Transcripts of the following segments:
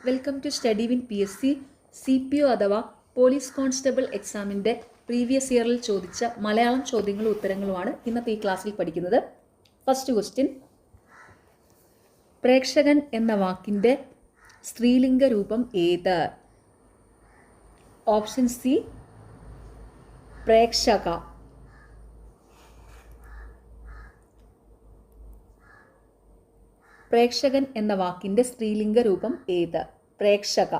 Welcome to study win PSC CPO അഥവാ police constable എക്സാമിൻ്റെ previous ഇയറിൽ ചോദിച്ച മലയാളം ചോദ്യങ്ങളും ഉത്തരങ്ങളുമാണ് ഇന്നത്തെ ഈ ക്ലാസ്സിൽ പഠിക്കുന്നത്. ഫസ്റ്റ് ക്വസ്റ്റ്യൻ, പ്രേക്ഷകൻ എന്ന വാക്കിൻ്റെ സ്ത്രീലിംഗ രൂപം ഏത്? ഓപ്ഷൻ സി പ്രേക്ഷക. പ്രേക്ഷകൻ എന്ന വാക്കിൻ്റെ സ്ത്രീലിംഗ രൂപം ഏത്? പ്രേക്ഷക.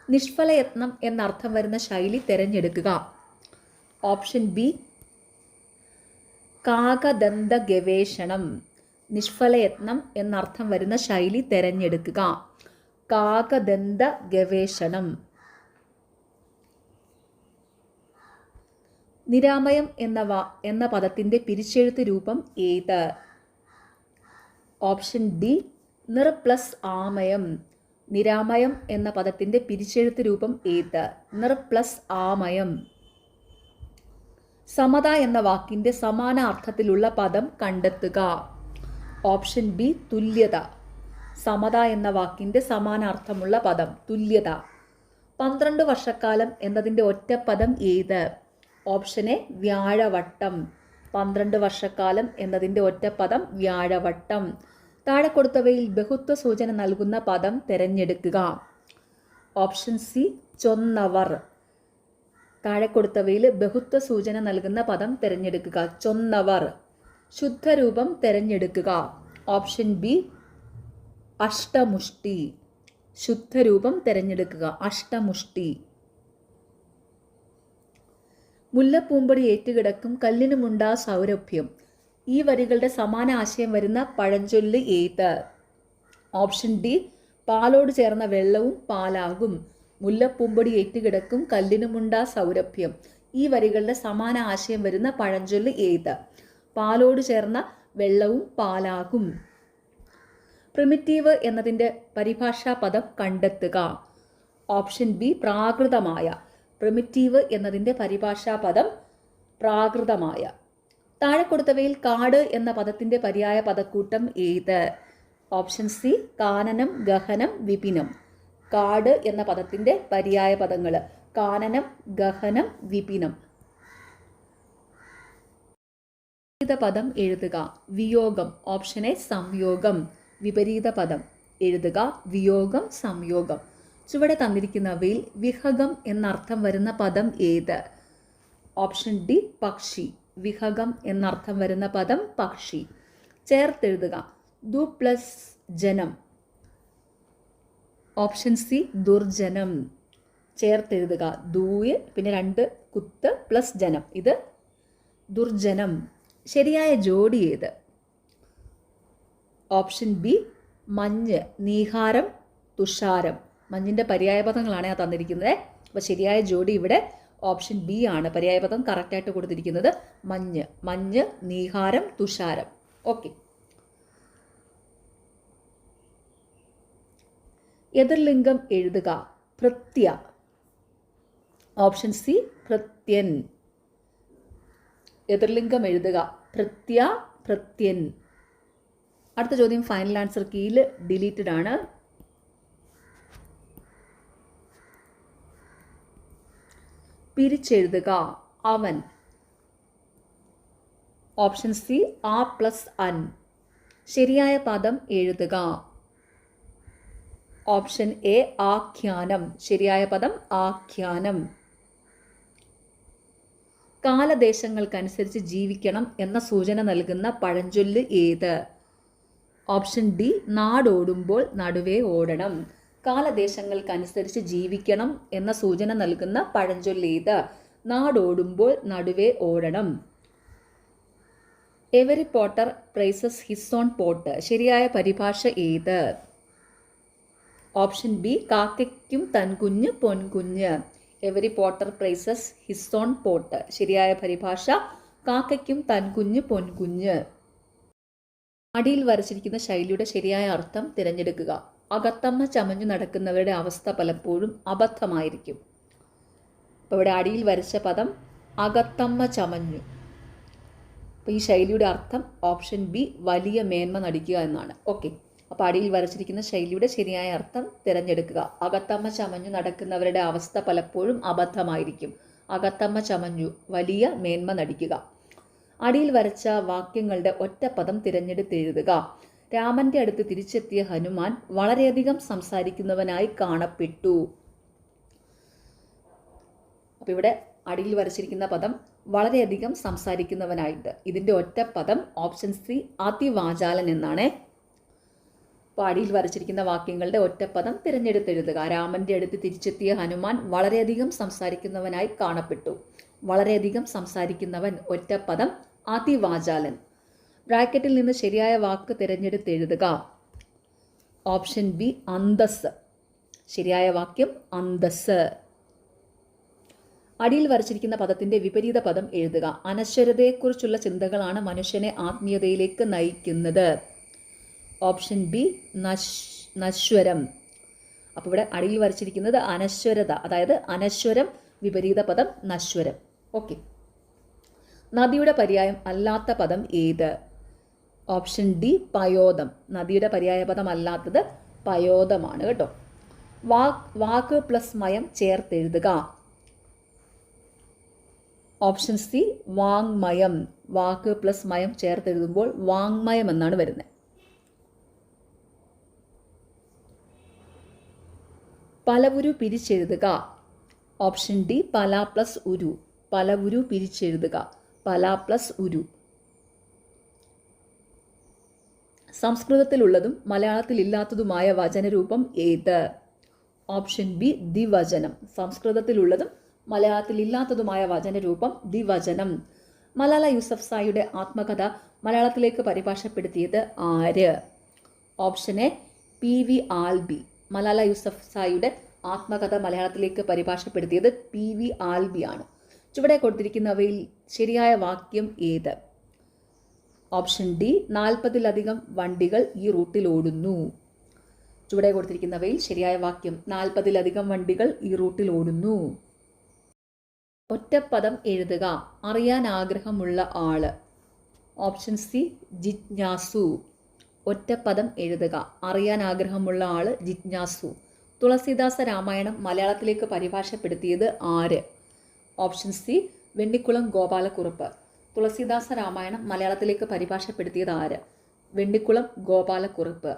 നിഷ്ഫലയത്നം എന്നർത്ഥം വരുന്ന ശൈലി തിരഞ്ഞെടുക്കുക. ഓപ്ഷൻ ബി കാകദന്ത ഗവേഷണം. നിഷ്ഫലയത്നം എന്നർത്ഥം വരുന്ന ശൈലി തിരഞ്ഞെടുക്കുക. കാകദന്ത ഗവേഷണം. നിരാമയം എന്ന പദത്തിൻ്റെ പിരിച്ചെഴുത്ത് രൂപം ഏത്? ഓപ്ഷൻ ഡി നിർ പ്ലസ് ആമയം. നിരാമയം എന്ന പദത്തിൻ്റെ പിരിച്ചെഴുത്ത് രൂപം ഏത്? നിർ പ്ലസ് ആമയം. സമത എന്ന വാക്കിൻ്റെ സമാന അർത്ഥത്തിലുള്ള പദം കണ്ടെത്തുക. ഓപ്ഷൻ ബി തുല്യത. സമത എന്ന വാക്കിൻ്റെ സമാന അർത്ഥമുള്ള പദം തുല്യത. 12 വർഷക്കാലം എന്നതിൻ്റെ ഒറ്റപ്പദം ഏത്? Option A വ്യാഴവട്ടം. 12 വർഷക്കാലം എന്നതിൻ്റെ ഒറ്റപ്പദം വ്യാഴവട്ടം. താഴെ കൊടുത്തവയിൽ ബഹുത്വ സൂചന നൽകുന്ന പദം തിരഞ്ഞെടുക്കുക. ഓപ്ഷൻ സി ചൊന്നവർ. താഴെ കൊടുത്തവയിൽ ബഹുത്വ സൂചന നൽകുന്ന പദം തിരഞ്ഞെടുക്കുക. ചൊന്നവർ. ശുദ്ധരൂപം തിരഞ്ഞെടുക്കുക. Option B അഷ്ടമുഷ്ടി. ശുദ്ധരൂപം തിരഞ്ഞെടുക്കുക. അഷ്ടമുഷ്ടി. മുല്ലപ്പൂമ്പൊടി ഏറ്റുകിടക്കും കല്ലിനുമുണ്ടാ സൗരഭ്യം. ഈ വരികളുടെ സമാന ആശയം വരുന്ന പഴഞ്ചൊല്ല് ഏത്? ഓപ്ഷൻ ഡി പാലോട് ചേർന്ന വെള്ളവും പാലാകും. മുല്ലപ്പൂമ്പൊടി ഏറ്റുകിടക്കും കല്ലിനുമുണ്ടാ സൗരഭ്യം. ഈ വരികളുടെ സമാന ആശയം വരുന്ന പഴഞ്ചൊല്ല് ഏത്? പാലോട് ചേർന്ന വെള്ളവും പാലാകും. പ്രിമിറ്റീവ് എന്നതിൻ്റെ പരിഭാഷാ പദം കണ്ടെത്തുക. ഓപ്ഷൻ ബി പ്രാകൃതമായ. പ്രിമിറ്റീവ് എന്നതിൻ്റെ പരിഭാഷാ പദം പ്രാകൃതമായ. താഴെ കൊടുത്തവയിൽ കാട് എന്ന പദത്തിൻ്റെ പര്യായ പദക്കൂട്ടം ഏത്? ഓപ്ഷൻ സി കാനനം, ഗഹനം, വിപിനം. കാട് എന്ന പദത്തിൻ്റെ പര്യായ പദങ്ങൾ കാനനം, ഗഹനം, വിപിനം. വിപരീത പദം എഴുതുക. വിയോഗം. ഓപ്ഷൻ എ സംയോഗം. വിപരീത പദം എഴുതുക. വിയോഗം, സംയോഗം. ചുവടെ തന്നിരിക്കുന്നവയിൽ വിഹഗം എന്നർത്ഥം വരുന്ന പദം ഏത്? ഓപ്ഷൻ ഡി പക്ഷി. വിഹഗം എന്നർത്ഥം വരുന്ന പദം പക്ഷി. ചേർത്തെഴുതുക. ദു പ്ലസ് ജനം. Option C ദുർജനം. ചേർത്തെഴുതുക. ദൂയ് പിന്നെ 2 കുത്ത് പ്ലസ് ജനം. ഇത് ദുർജനം. ശരിയായ ജോഡി ഏത്? ഓപ്ഷൻ ബി മഞ്ഞ്, നീഹാരം, തുഷാരം. മഞ്ഞിൻ്റെ പര്യായപദങ്ങളാണ് തന്നിരിക്കുന്നത്. അപ്പോൾ ശരിയായ ജോഡി ഇവിടെ ഓപ്ഷൻ ബി ആണ്. പര്യായപദം കറക്റ്റായിട്ട് കൊടുത്തിരിക്കുന്നത് മഞ്ഞ്. മഞ്ഞ്, നീഹാരം, തുഷാരം. ഓക്കെ. എതിർലിംഗം എഴുതുക. ഭൃത്യ. Option C ഭൃത്യൻ. എതിർലിംഗം എഴുതുക. ഭൃത്യ, ഭൃത്യൻ. അടുത്ത ചോദ്യം ഫൈനൽ ആൻസർ കീയിൽ ഡിലീറ്റഡ് ആണ്. പിരിച്ചെഴുതുക. അവൻ. ഓപ്ഷൻ സി ആ പ്ലസ് അൻ. ശരിയായ പദം എഴുതുക. ഓപ്ഷൻ എ ആഖ്യാനം. ശരിയായ പദം ആഖ്യാനം. കാലദേശങ്ങൾക്കനുസരിച്ച് ജീവിക്കണം എന്ന സൂചന നൽകുന്ന പഴഞ്ചൊല്ല് ഏത്? ഓപ്ഷൻ ഡി നാടോടുമ്പോൾ നടുവേ ഓടണം. കാലദേശങ്ങൾക്കനുസരിച്ച് ജീവിക്കണം എന്ന സൂചന നൽകുന്ന പഴഞ്ചൊല്ല് ഏത്? നാടോടുമ്പോൾ നടുവേ ഓടണം. Every potter praises his own pot. ശരിയായ പരിഭാഷ ഏത്? ഓപ്ഷൻ ബി കാക്കയ്ക്കും തൻകുഞ്ഞ് പൊൻകുഞ്ഞ്. Every potter praises his own pot. ശരിയായ പരിഭാഷ കാക്കയ്ക്കും തൻകുഞ്ഞ് പൊൻകുഞ്ഞ്. അടിയിൽ വരച്ചിരിക്കുന്ന ശൈലിയുടെ ശരിയായ അർത്ഥം തിരഞ്ഞെടുക്കുക. അകത്തമ്മ ചമഞ്ഞു നടക്കുന്നവരുടെ അവസ്ഥ പലപ്പോഴും അബദ്ധമായിരിക്കും. അപ്പോൾ ഇവിടെ അടിയിൽ വരച്ച പദം അകത്തമ്മ ചമഞ്ഞു. അപ്പോൾ ഈ ശൈലിയുടെ അർത്ഥം ഓപ്ഷൻ ബി വലിയ മേന്മ നടിക്കുക എന്നാണ്. ഓക്കെ, അപ്പോൾ അടിയിൽ വരച്ചിരിക്കുന്ന ശൈലിയുടെ ശരിയായ അർത്ഥം തിരഞ്ഞെടുക്കുക. അകത്തമ്മ ചമഞ്ഞു നടക്കുന്നവരുടെ അവസ്ഥ പലപ്പോഴും അബദ്ധമായിരിക്കും. അകത്തമ്മ ചമഞ്ഞു വലിയ മേന്മ നടിക്കുക. അടിയിൽ വരച്ച വാക്യങ്ങളുടെ ഒറ്റപ്പദം തിരഞ്ഞെടുത്തെഴുതുക. രാമന്റെ അടുത്ത് തിരിച്ചെത്തിയ ഹനുമാൻ വളരെയധികം സംസാരിക്കുന്നവനായി കാണപ്പെട്ടു. അപ്പോൾ ഇവിടെ അടിയിൽ വരച്ചിരിക്കുന്ന പദം വളരെയധികം സംസാരിക്കുന്നവനായിട്ട്. ഇതിൻ്റെ ഒറ്റപ്പദം ഓപ്ഷൻ സി അതിവാചാലൻ എന്നാണ്. അപ്പോൾ അടിയിൽ വരച്ചിരിക്കുന്ന വാക്യങ്ങളുടെ ഒറ്റപ്പദം തിരഞ്ഞെടുത്തെഴുതുക. രാമന്റെ അടുത്ത് തിരിച്ചെത്തിയ ഹനുമാൻ വളരെയധികം സംസാരിക്കുന്നവനായി കാണപ്പെട്ടു. വളരെയധികം സംസാരിക്കുന്നവൻ ഒറ്റപ്പദം അതിവാചാലൻ. ബ്രാക്കറ്റിൽ നിന്ന് ശരിയായ വാക്ക് തിരഞ്ഞെടുത്തെഴുതുക. ഓപ്ഷൻ ബി അന്തസ്. ശരിയായ വാക്യം അന്തസ്. അടിയിൽ വരച്ചിരിക്കുന്ന പദത്തിന്റെ വിപരീത പദം എഴുതുക. അനശ്വരതയെക്കുറിച്ചുള്ള ചിന്തകളാണ് മനുഷ്യനെ ആത്മീയതയിലേക്ക് നയിക്കുന്നത്. ഓപ്ഷൻ ബി നശ്വരം. അപ്പോൾ ഇവിടെ അടിയിൽ വരച്ചിരിക്കുന്നത് അനശ്വരത, അതായത് അനശ്വരം, വിപരീത പദം നശ്വരം. ഓക്കെ, നദിയുടെ പര്യായം അല്ലാത്ത പദം ഏത്? ഓപ്ഷൻ ഡി പയോദം. നദിയുടെ പര്യായ പദം അല്ലാത്തത് പയോദമാണ് കേട്ടോ. വാക്ക് പ്ലസ് മയം ചേർത്തെഴുതുക. ഓപ്ഷൻ സി വാങ്മയം. വാക്ക് പ്ലസ് മയം ചേർത്തെഴുതുമ്പോൾ വാങ്മയം എന്നാണ് വരുന്നത്. പലവുരു പിരിച്ചെഴുതുക. ഓപ്ഷൻ ഡി പല പ്ലസ് ഉരു. പലവുരു പിരിച്ചെഴുതുക. പല പ്ലസ് ഉരു. സംസ്കൃതത്തിലുള്ളതും മലയാളത്തിലില്ലാത്തതുമായ വചനരൂപം ഏത്? ഓപ്ഷൻ ബി ദ്വിവചനം. സംസ്കൃതത്തിലുള്ളതും മലയാളത്തിലില്ലാത്തതുമായ വചനരൂപം ദ്വിവചനം. മലാല യൂസഫ്സായിയുടെ ആത്മകഥ മലയാളത്തിലേക്ക് പരിഭാഷപ്പെടുത്തിയത് ആര്? Option A P V Albi. Malala യൂസഫ്സായിയുടെ ആത്മകഥ മലയാളത്തിലേക്ക് പരിഭാഷപ്പെടുത്തിയത് പി വി ആൽബി ആണ്. ചുവടെ കൊടുത്തിരിക്കുന്നവയിൽ ശരിയായ വാക്യം ഏത്? ഓപ്ഷൻ ഡി 40-ലധികം വണ്ടികൾ ഈ റൂട്ടിൽ ഓടുന്നു. ചുവടെ കൊടുത്തിരിക്കുന്നവയിൽ ശരിയായ വാക്യം 40-ലധികം വണ്ടികൾ ഈ റൂട്ടിൽ ഓടുന്നു. ഒറ്റപ്പദം എഴുതുക. അറിയാൻ ആഗ്രഹമുള്ള ആള്. Option C ജിജ്ഞാസു. ഒറ്റപ്പദം എഴുതുക. അറിയാൻ ആഗ്രഹമുള്ള ആള് ജിജ്ഞാസു. തുളസീദാസ രാമായണം മലയാളത്തിലേക്ക് പരിഭാഷപ്പെടുത്തിയത് ആര്? Option C Vennikkulam Gopalakurup. തുളസീദാസ രാമായണം മലയാളത്തിലേക്ക് പരിഭാഷപ്പെടുത്തിയത് ആര്? വെണ്ണിക്കുളം ഗോപാലക്കുറുപ്പ്.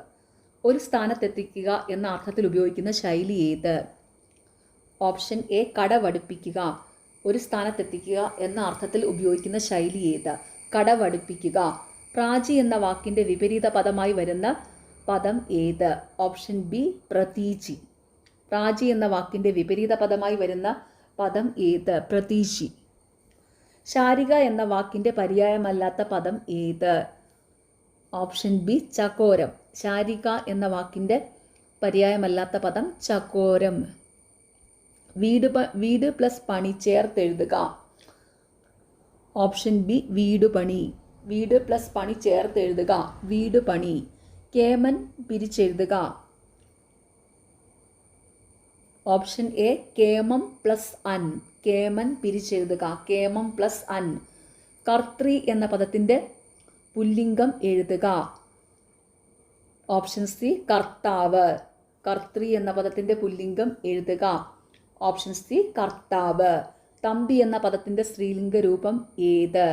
ഒരു സ്ഥാനത്തെത്തിക്കുക എന്ന അർത്ഥത്തിൽ ഉപയോഗിക്കുന്ന ശൈലി ഏത്? ഓപ്ഷൻ എ കടവടുപ്പിക്കുക. ഒരു സ്ഥാനത്തെത്തിക്കുക എന്ന അർത്ഥത്തിൽ ഉപയോഗിക്കുന്ന ശൈലി ഏത്? കടവടുപ്പിക്കുക. പ്രാചി എന്ന വാക്കിന്റെ വിപരീത പദമായി വരുന്ന പദം ഏത്? Option B പ്രതീചി. പ്രാചി എന്ന വാക്കിന്റെ വിപരീത പദമായി വരുന്ന പദം ഏത്? പ്രതീചി. ശാരിക എന്ന വാക്കിന്റെ പര്യായമല്ലാത്ത പദം ഏത്? ഓപ്ഷൻ ബി ചകോരം. ശാരിക എന്ന വാക്കിന്റെ പര്യായമല്ലാത്ത പദം ചകോരം. വീട് പ്ലസ് പണി ചേർത്തെഴുതുക. Option B വീടുപണി. വീട് പ്ലസ് പണി ചേർത്തെഴുതുക. വീടുപണി. കേമൻ പിരിച്ചെഴുതുക. ഓപ്ഷൻ എ കേമം പ്ലസ് അൻ. കേമൻ പിരിച്ചെഴുതുക. കേമം പ്ലസ് അൻ. കർത്തൃ എന്ന പദത്തിന്റെ പുല്ലിംഗം എഴുതുക. ഓപ്ഷൻ സി കർത്താവ്. കർത്തൃ എന്ന പദത്തിന്റെ പുല്ലിംഗം എഴുതുക. ഓപ്ഷൻ സി കർത്താവ്. തമ്പി എന്ന പദത്തിന്റെ സ്ത്രീലിംഗ രൂപം ഏത്?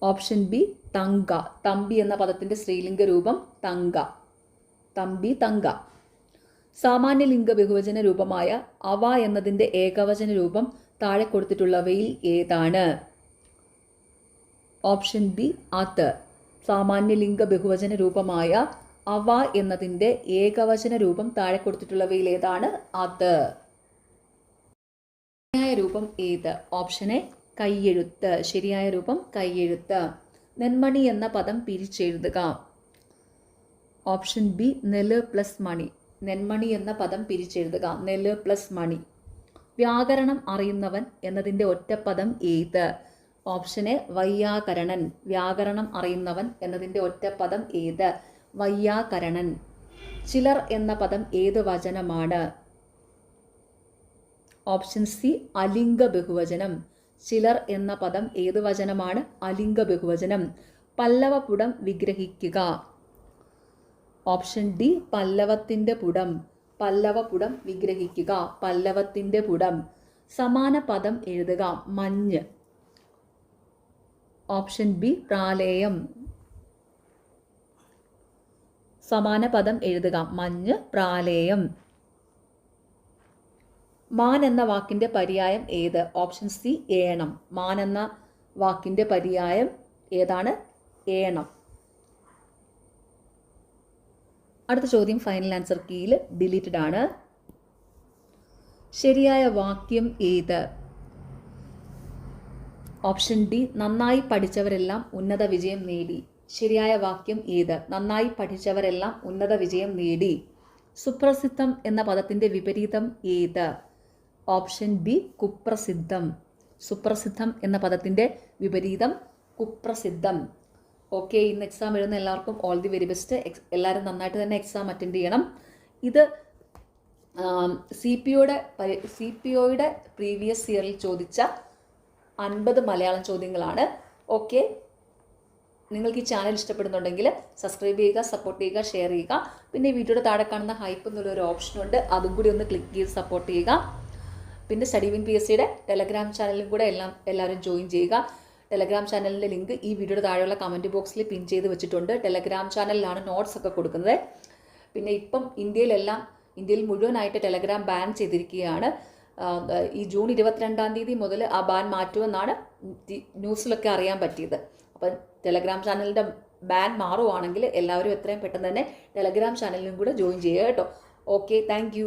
ഓപ്ഷൻ ബി തങ്ക. തമ്പി എന്ന പദത്തിന്റെ സ്ത്രീലിംഗ രൂപം തങ്ക. തമ്പി, തങ്ക. സാമാന്യലിംഗ ബഹുവചന രൂപമായ അവ എന്നതിന്റെ ഏകവചന രൂപം താഴെ കൊടുത്തിട്ടുള്ളവയിൽ ഏതാണ്? ഓപ്ഷൻ ബി അത്. സാമാന്യലിംഗ ബഹുവചന രൂപമായ അവ എന്നതിന്റെ ഏകവചന രൂപം താഴെ കൊടുത്തിട്ടുള്ളവയിൽ ഏതാണ്? അത്. ശരിയായ രൂപം ഏത്? ഓപ്ഷൻ എ കൈയെഴുത്ത്. ശരിയായ രൂപം കൈയെഴുത്ത്. നെന്മണി എന്ന പദം പിരിച്ചെഴുതുക. ഓപ്ഷൻ ബി നെല്ല് പ്ലസ് മണി. നെന്മണി എന്ന പദം പിരിച്ചെഴുതുക. നെല്ല് പ്ലസ് മണി. വ്യാകരണം അറിയുന്നവൻ എന്നതിൻ്റെ ഒറ്റപ്പദം ഏത്? ഓപ്ഷൻ എ വൈയാകരണൻ. വ്യാകരണം അറിയുന്നവൻ എന്നതിൻ്റെ ഒറ്റപ്പദം ഏത്? വൈയാകരണൻ. ചിലർ എന്ന പദം ഏത് വചനമാണ്? ഓപ്ഷൻ സി അലിംഗ ബഹുവചനം. ചിലർ എന്ന പദം ഏത് വചനമാണ്? അലിംഗ ബഹുവചനം. പല്ലവപുടം വിഗ്രഹിക്കുക. ഓപ്ഷൻ ഡി പല്ലവത്തിൻ്റെ പുടം. പല്ലവപുടം വിഗ്രഹിക്കുക. പല്ലവത്തിൻ്റെ പുടം. സമാന പദം എഴുതുക. മഞ്ഞ്. ഓപ്ഷൻ ബി പ്രാലേയം. സമാന പദം എഴുതുക. മഞ്ഞ്, പ്രാലേയം. മാൻ എന്ന വാക്കിൻ്റെ പര്യായം ഏത്? Option C ഏണം. മാൻ എന്ന വാക്കിൻ്റെ പര്യായം ഏതാണ്? ഏണം. അടുത്ത ചോദ്യം ഫൈനൽ ആൻസർ കീയിൽ ഡിലീറ്റഡ് ആണ്. ശരിയായ വാക്യം ഏത്? ഓപ്ഷൻ ഡി നന്നായി പഠിച്ചവരെല്ലാം ഉന്നത വിജയം നേടി. ശരിയായ വാക്യം ഏത്? നന്നായി പഠിച്ചവരെല്ലാം ഉന്നത വിജയം നേടി. സുപ്രസിദ്ധം എന്ന പദത്തിൻ്റെ വിപരീതം ഏത്? Option B കുപ്രസിദ്ധം. സുപ്രസിദ്ധം എന്ന പദത്തിൻ്റെ വിപരീതം കുപ്രസിദ്ധം. ഓക്കെ, ഇന്ന് എക്സാം എഴുതുന്ന എല്ലാവർക്കും ഓൾ ദി വെരി ബെസ്റ്റ്. എല്ലാവരും നന്നായിട്ട് തന്നെ എക്സാം അറ്റൻഡ് ചെയ്യണം. ഇത് സി പി ഒയുടെ പ്രീവിയസ് ഇയറിൽ ചോദിച്ച 50 മലയാളം ചോദ്യങ്ങളാണ്. ഓക്കെ, നിങ്ങൾക്ക് ഈ ചാനൽ ഇഷ്ടപ്പെടുന്നുണ്ടെങ്കിൽ സബ്സ്ക്രൈബ് ചെയ്യുക, സപ്പോർട്ട് ചെയ്യുക, ഷെയർ ചെയ്യുക. പിന്നെ ഈ വീഡിയോയുടെ താഴെ കാണുന്ന ഹൈപ്പ് എന്നുള്ളൊരു ഓപ്ഷനുണ്ട്, അതും കൂടി ഒന്ന് ക്ലിക്ക് ചെയ്ത് സപ്പോർട്ട് ചെയ്യുക. പിന്നെ സ്റ്റഡി വിൻ PSCയുടെ ടെലഗ്രാം ചാനലിലും കൂടെ എല്ലാവരും ജോയിൻ ചെയ്യുക. ടെലഗ്രാം ചാനലിൻ്റെ ലിങ്ക് ഈ വീഡിയോയുടെ താഴെയുള്ള കമൻറ്റ് ബോക്സിൽ പിൻ ചെയ്ത് വെച്ചിട്ടുണ്ട്. ടെലഗ്രാം ചാനലിലാണ് നോട്ട്സ് ഒക്കെ കൊടുക്കുന്നത്. പിന്നെ ഇപ്പം ഇന്ത്യയിൽ മുഴുവനായിട്ട് ടെലഗ്രാം ബാൻ ചെയ്തിരിക്കുകയാണ്. ഈ ജൂൺ 22-ാം തീയതി മുതൽ ആ ബാൻ മാറ്റുമെന്നാണ് ന്യൂസിലൊക്കെ അറിയാൻ പറ്റിയത്. അപ്പം ടെലഗ്രാം ചാനലിൻ്റെ ബാൻ മാറുവാണെങ്കിൽ എല്ലാവരും എത്രയും പെട്ടെന്ന് തന്നെ ടെലഗ്രാം ചാനലിലും കൂടെ ജോയിൻ ചെയ്യുക കേട്ടോ. Okay, thank